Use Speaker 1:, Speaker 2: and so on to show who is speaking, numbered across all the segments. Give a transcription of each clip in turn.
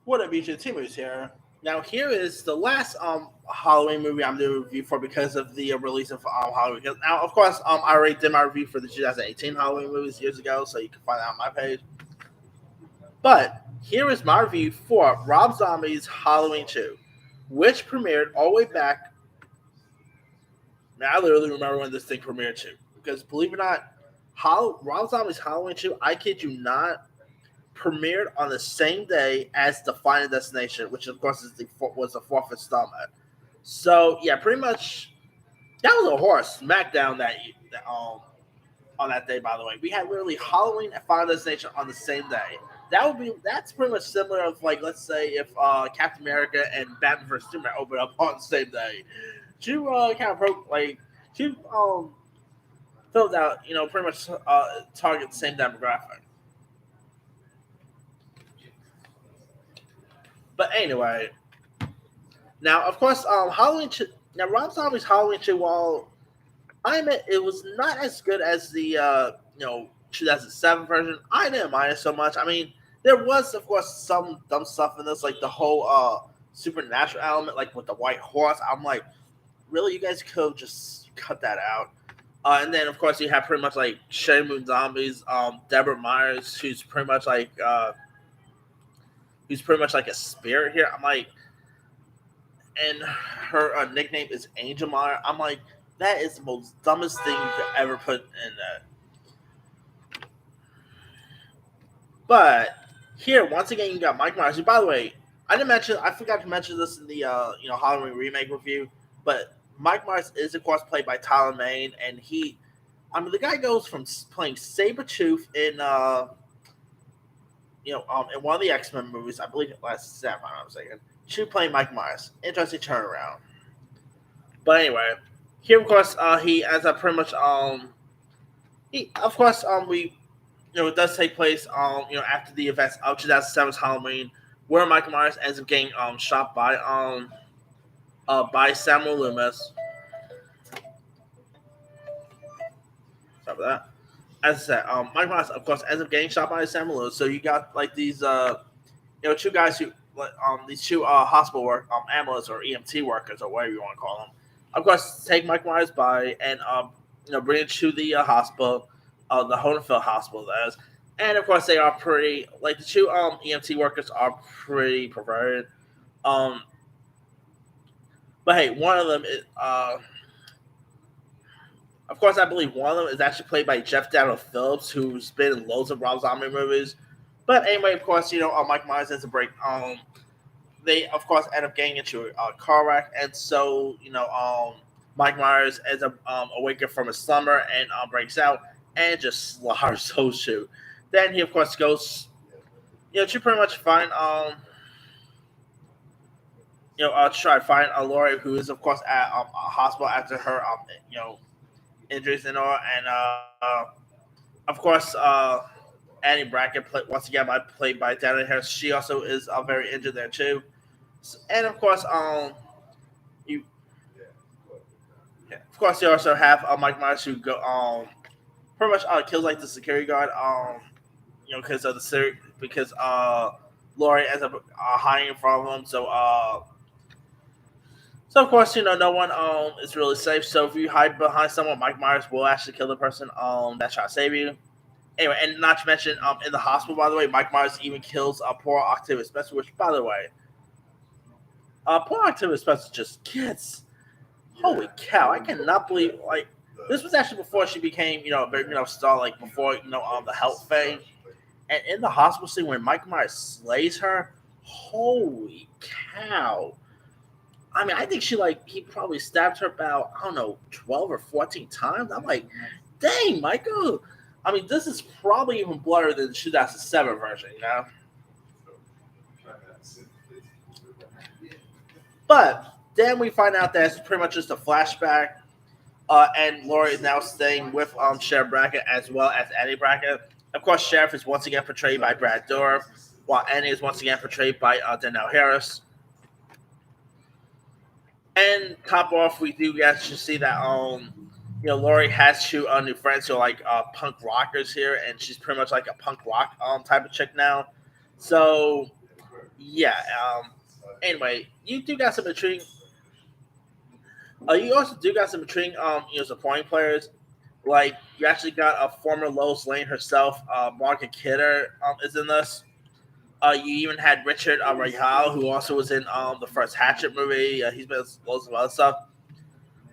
Speaker 1: What up, YouTube Teamers here. Now, here is the last Halloween movie I'm doing a review for because of the release of Halloween. Now, of course, I already did my review for the 2018 Halloween movies years ago, so you can find that on my page. But here is my review for Rob Zombie's Halloween 2, which premiered all the way back. Now, I literally remember when this thing premiered too, because believe it or not, Rob Zombie's Halloween 2, I kid you not, premiered on the same day as the Final Destination, which of course was the fourth installment. So yeah, pretty much that was a horror smackdown on that day. By the way, we had literally Halloween and Final Destination on the same day. That's pretty much similar of like, let's say if Captain America and Batman vs Superman opened up on the same day. She kind of she filled out, pretty much target the same demographic. But anyway, now of course, Halloween. Now Rob Zombie's Halloween 2, while I admit it was not as good as the 2007 version, I didn't mind it so much. I mean, there was of course some dumb stuff in this, like the whole supernatural element, like with the white horse. I'm like, really, you guys could just cut that out. And then of course you have pretty much like Sherry Moon Zombies, Deborah Myers, who's pretty much like a spirit here. I'm like, and her nickname is Angel Meyer. I'm like, that is the most dumbest thing you could ever put in that. But here, once again, you got Mike Myers. By the way, I forgot to mention this in the Halloween remake review. But Mike Myers is of course played by Tyler Mane, and the guy goes from playing Sabretooth in in one of the X-Men movies, I believe it last Sam, I'm not mistaken, to playing Mike Myers. Interesting turnaround. But anyway, here of course he ends up pretty much it does take place after the events of 2007's Halloween, where Mike Myers ends up getting shot by Samuel Loomis. Sorry for that. As I said, Mike Myers, of course, ends up getting shot by Samuel Lewis. So you got like these, two guys who, these two hospital ambulance or EMT workers or whatever you want to call them. Of course, take Mike Myers by and bring it to the hospital, the Hodenfield Hospital, that is. And of course, they are pretty like the two EMT workers are pretty perverted. But hey, one of them is. Of course, I believe one of them is actually played by Jeff Daniel Phillips, who's been in loads of Rob Zombie movies. But anyway, of course, Mike Myers ends a break. They of course end up getting into a car wreck, and so Mike Myers ends up awakened from a slumber and breaks out and just slaughters Horseshoe. Then he of course goes, to pretty much find try to find Laurie, who is of course at a hospital after her injuries and all, and of course Annie Brackett once again played by Dana Harris. She also is very injured there too, and of course you also have Mike Myers who pretty much kills like the security guard because Laurie ends up hiding from him. So of course, no one is really safe. So if you hide behind someone, Mike Myers will actually kill the person that's trying to save you. Anyway, and not to mention, in the hospital, by the way, Mike Myers even kills poor Octavia Spencer, which, by the way, poor Octavia Spencer just gets. Holy cow! I cannot believe this was actually before she became a big star, like before the health fame, and in the hospital scene when Mike Myers slays her. Holy cow! I mean, I think he probably stabbed her about, 12 or 14 times. I'm like, dang, Michael. I mean, this is probably even bloodier than the 2007 version, But then we find out that it's pretty much just a flashback, and Laurie is now staying with Sheriff Brackett as well as Annie Brackett. Of course, Sheriff is once again portrayed by Brad Dourif, while Annie is once again portrayed by Danielle Harris. And top off, we do get to see that Laurie has two new friends who are like punk rockers here, and she's pretty much like a punk rock type of chick now. So yeah. Anyway, you do got some intriguing. You also do got some intriguing supporting players. Like you actually got a former Lois Lane herself, Margaret Kidder is in this. You even had Richard Rahal, who also was in the first Hatchet movie. He's been in loads of other stuff.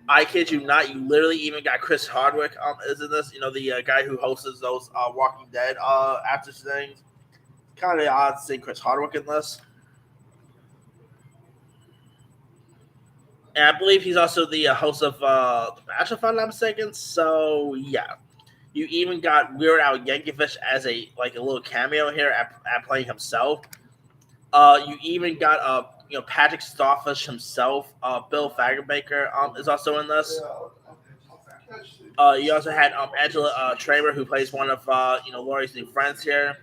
Speaker 1: I kid you not, you literally even got Chris Hardwick is in this. The guy who hosts those Walking Dead after things. Kind of odd to see Chris Hardwick in this. And I believe he's also the host of The Bachelor, if I'm not mistaken. So yeah, you even got Weird Al Yankovic as a little cameo here at playing himself. You even got Patrick Starfish himself. Bill Fagerbaker is also in this. You also had Angela Traver, who plays one of Laurie's new friends here.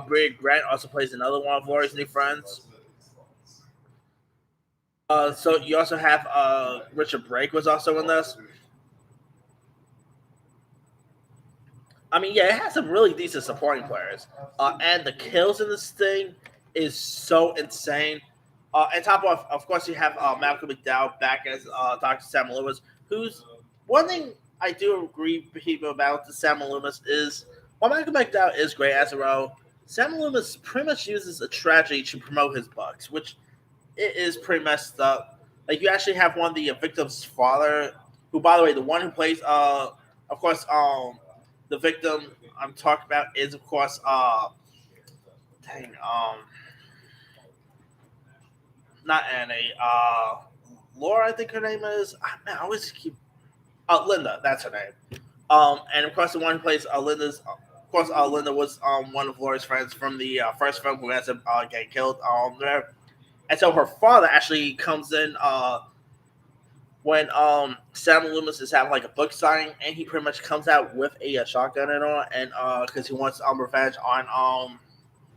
Speaker 1: Bria Grant also plays another one of Laurie's new friends. So you also have Richard Brake was also in this. I mean, yeah, it has some really decent supporting players, and the kills in this thing is so insane. On top of course, you have Malcolm McDowell back as Dr. Sam Loomis, who's one thing I do agree with people about the Sam Loomis is while Malcolm McDowell is great as a role, Sam Loomis pretty much uses a tragedy to promote his bucks, which it is pretty messed up. Like you actually have one of the victim's father, who by the way, the one who plays of course the victim I'm talking about is of course not Annie, Laura I think her name is. Man, I always keep Linda, that's her name. And of course the one who plays Linda's of course Linda was one of Laura's friends from the first film who ends up getting killed there. And so her father actually comes in when Sam Loomis is having like a book signing, and he pretty much comes out with a shotgun and all, and because he wants revenge on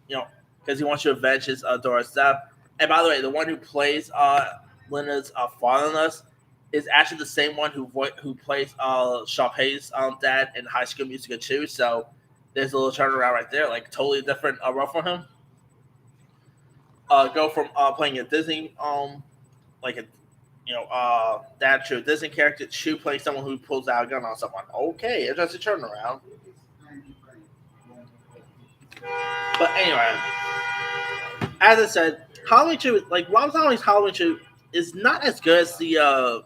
Speaker 1: because he wants to avenge his daughter's death. And by the way, the one who plays Linda's father in this is actually the same one who plays Sharpay's dad in High School Musical 2. So there's a little turnaround right there, like totally different role for him. Go from playing a Disney dad to a Disney character to playing someone who pulls out a gun on someone. Okay, it's just a turnaround. But anyway, as I said, Halloween 2, like Rob Zombie's Halloween 2, is not as good as the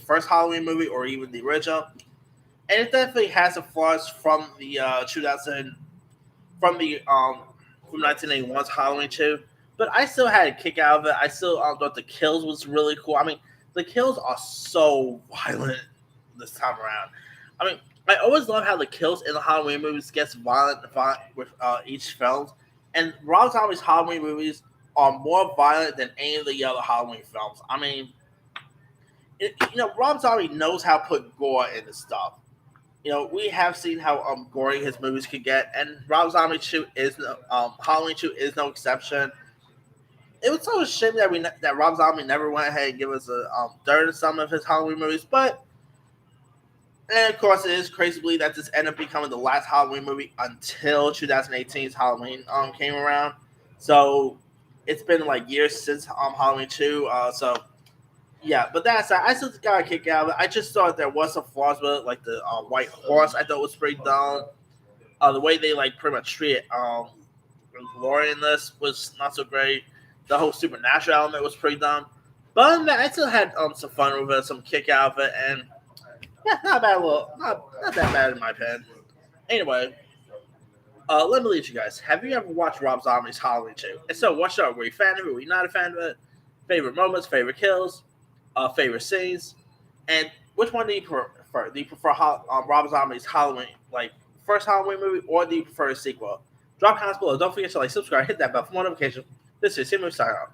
Speaker 1: first Halloween movie or even the original, and it definitely has some flaws from the 1981's Halloween 2. But I still had a kick out of it. I still thought the kills was really cool. I mean, the kills are so violent this time around. I mean, I always love how the kills in the Halloween movies gets violent with each film. And Rob Zombie's Halloween movies are more violent than any of the other Halloween films. I mean, Rob Zombie knows how to put gore into stuff. We have seen how gory his movies could get, and Rob Zombie 2 is Halloween 2 is no exception. It was so a shame that Rob Zombie never went ahead and gave us a third of some of his Halloween movies, and of course it is crazy to believe that this ended up becoming the last Halloween movie until 2018's Halloween came around. So it's been like years since Halloween 2. So yeah, but that's I still got a kick out of it. I just thought there was some flaws with it, like the white horse. I thought was pretty dumb. The way they pretty much treated Laurie in this was not so great. The whole supernatural element was pretty dumb. But other than that, I still had some fun with it, some kick out of it, and yeah, not bad. Not that bad in my opinion. Anyway, let me leave you guys. Have you ever watched Rob Zombie's Halloween 2? And so, what show? Were you a fan of it? Were you not a fan of it? Favorite moments, favorite kills, favorite scenes, and which one do you prefer? Do you prefer Rob Zombie's Halloween, first Halloween movie, or do you prefer a sequel? Drop comments below. Don't forget to subscribe, hit that bell for more notifications. This is Simon signing out.